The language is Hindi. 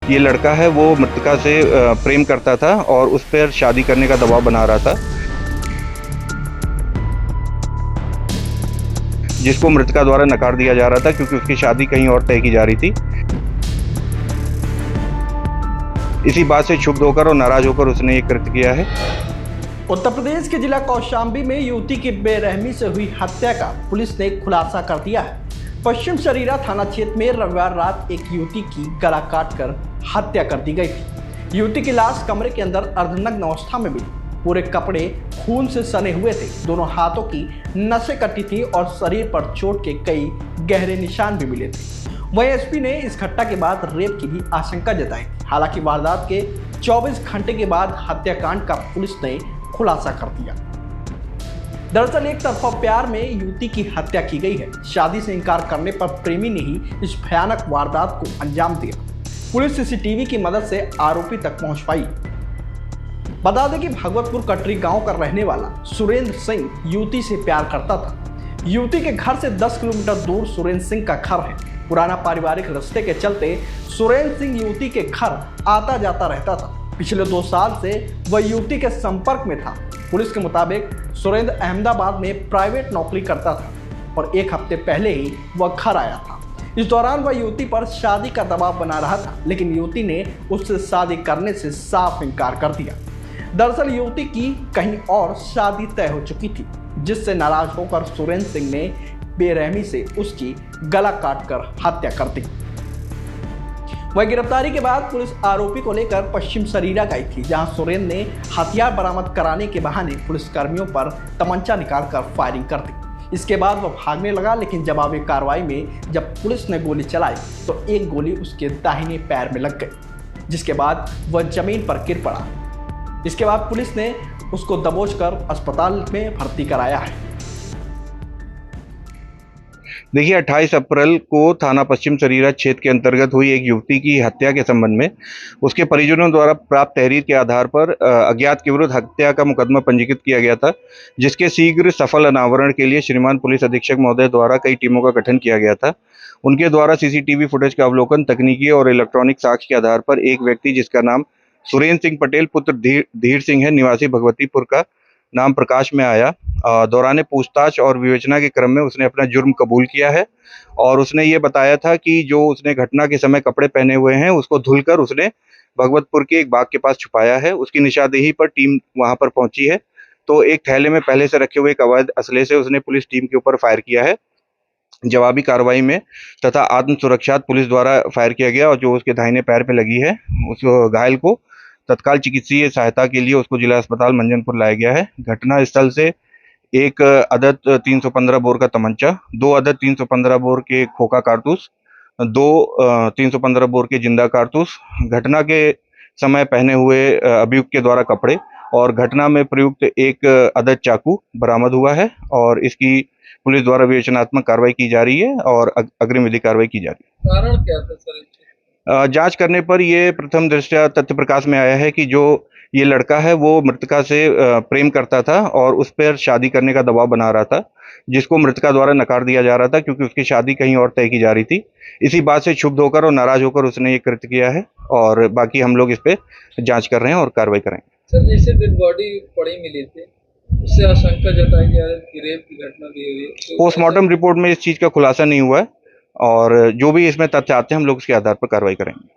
ये लड़का है वो मृतका से प्रेम करता था और उस पर शादी करने का दबाव बना रहा था, जिसको मृतका द्वारा नकार दिया जा रहा था क्योंकि उसकी शादी कहीं और तय की जा रही थी। इसी बात से क्षुब्ध होकर और नाराज होकर उसने ये कृत्य किया है। उत्तर प्रदेश के जिला कौशाम्बी में युवती की बेरहमी से हुई हत्या का पुलिस ने खुलासा कर दिया है। पश्चिम सरीरा थाना क्षेत्र में रविवार रात एक युवती की गला काटकर हत्या कर दी गई थी। युवती की लाश कमरे के अंदर अर्धनग्न अवस्था में मिली। पूरे कपड़े खून से सने हुए थे, दोनों हाथों की नसें कटी थी और शरीर पर चोट के कई गहरे निशान भी मिले थे। वहीं एसपी ने इस घटना के बाद रेप की भी आशंका जताई। हालांकि वारदात के 24 घंटे के बाद हत्याकांड का पुलिस ने खुलासा कर दिया। दरअसल एक तरफा प्यार में युवती की हत्या की गई है। शादी से इनकार करने पर प्रेमी ने ही इस भयानक वारदात को अंजाम दिया। पुलिस सीसीटीवी की मदद से आरोपी तक पहुंच पाई। बता दें कि भगवतपुर कटरी गांव का रहने वाला सुरेंद्र सिंह युवती से प्यार करता था। युवती के घर से 10 किलोमीटर दूर सुरेंद्र सिंह का घर है। पुराना पारिवारिक रिश्ते के चलते सुरेंद्र सिंह युवती के घर आता जाता रहता था। पिछले 2 साल से वह युवती के संपर्क में था। पुलिस के मुताबिक सुरेंद्र अहमदाबाद में प्राइवेट नौकरी करता था और 1 हफ्ते पहले ही वह घर आया था। इस दौरान वह युवती पर शादी का दबाव बना रहा था, लेकिन युवती ने उससे शादी करने से साफ इनकार कर दिया। दरअसल युवती की कहीं और शादी तय हो चुकी थी, जिससे नाराज होकर सुरेंद्र सिंह ने बेरहमी से उसकी गला काटकर हत्या कर दी। वह गिरफ्तारी के बाद पुलिस आरोपी को लेकर पश्चिम सरीरा गई थी, जहां सुरेंद्र ने हथियार बरामद कराने के बहाने पुलिसकर्मियों पर तमंचा निकालकर फायरिंग कर दी। इसके बाद वह भागने लगा, लेकिन जवाबी कार्रवाई में जब पुलिस ने गोली चलाई तो एक गोली उसके दाहिने पैर में लग गई, जिसके बाद वह जमीन पर गिर पड़ा। इसके बाद पुलिस ने उसको दबोचकर अस्पताल में भर्ती कराया है। देखिए, 28 अप्रैल को थाना पश्चिम सरीरा क्षेत्र के अंतर्गत हुई एक युवती की हत्या के संबंध में उसके परिजनों द्वारा प्राप्त तहरीर के आधार पर अज्ञात के विरुद्ध हत्या का मुकदमा पंजीकृत किया गया था, जिसके शीघ्र सफल अनावरण के लिए श्रीमान पुलिस अधीक्षक महोदय द्वारा कई टीमों का गठन किया गया था। उनके द्वारा सीसीटीवी फुटेज का अवलोकन, तकनीकी और इलेक्ट्रॉनिक साक्ष्य के आधार पर एक व्यक्ति जिसका नाम सुरेंद्र सिंह पटेल पुत्र धीर सिंह है, निवासी भगवतीपुर का, नाम प्रकाश में आया। दौरान पूछताछ और विवेचना के क्रम में उसने अपना जुर्म कबूल किया है और उसने ये बताया था कि जो उसने घटना के समय कपड़े पहने हुए हैं उसको धुलकर उसने भगवतपुर के एक बाग के पास छुपाया है। उसकी निशानदेही पर टीम वहां पर पहुंची है तो एक थैले में पहले से रखे हुए एक अवैध असले से उसने पुलिस टीम के ऊपर फायर किया है। जवाबी कार्रवाई में तथा आत्म सुरक्षार्थ पुलिस द्वारा फायर किया गया और जो उसके दाहिने पैर पे लगी है उस घायल को तत्काल चिकित्सीय सहायता के लिए उसको जिला अस्पताल मंजनपुर लाया गया है। घटना स्थल से एक अदद 315 बोर का तमंचा, 2 अदद 315 बोर के खोखा कारतूस, 2 315 बोर के जिंदा कारतूस, घटना के समय पहने हुए अभियुक्त के द्वारा कपड़े और घटना में प्रयुक्त एक अदद चाकू बरामद हुआ है और इसकी पुलिस द्वारा विवेचनात्मक कार्रवाई की जा रही है और अग्रिम विधि कार्रवाई की जा रही है। कारण क्या था सर? जांच करने पर ये प्रथम दृष्टया तथ्य प्रकाश में आया है कि जो ये लड़का है वो मृतका से प्रेम करता था और उस पर शादी करने का दबाव बना रहा था, जिसको मृतका द्वारा नकार दिया जा रहा था क्योंकि उसकी शादी कहीं और तय की जा रही थी। इसी बात से क्षुब्ध होकर और नाराज होकर उसने ये कृत्य किया है और बाकी हम लोग इस पे जांच कर रहे हैं और कार्रवाई करेंगे। सर, जैसे डेड बॉडी पड़ी मिली थी, उससे आशंका जताई जा रही है कि रेप की घटना भी हुई है। पोस्टमार्टम रिपोर्ट में इस चीज का खुलासा नहीं हुआ है और जो भी इसमें तथ्य आते हैं हम लोग उसके आधार पर कार्रवाई करेंगे।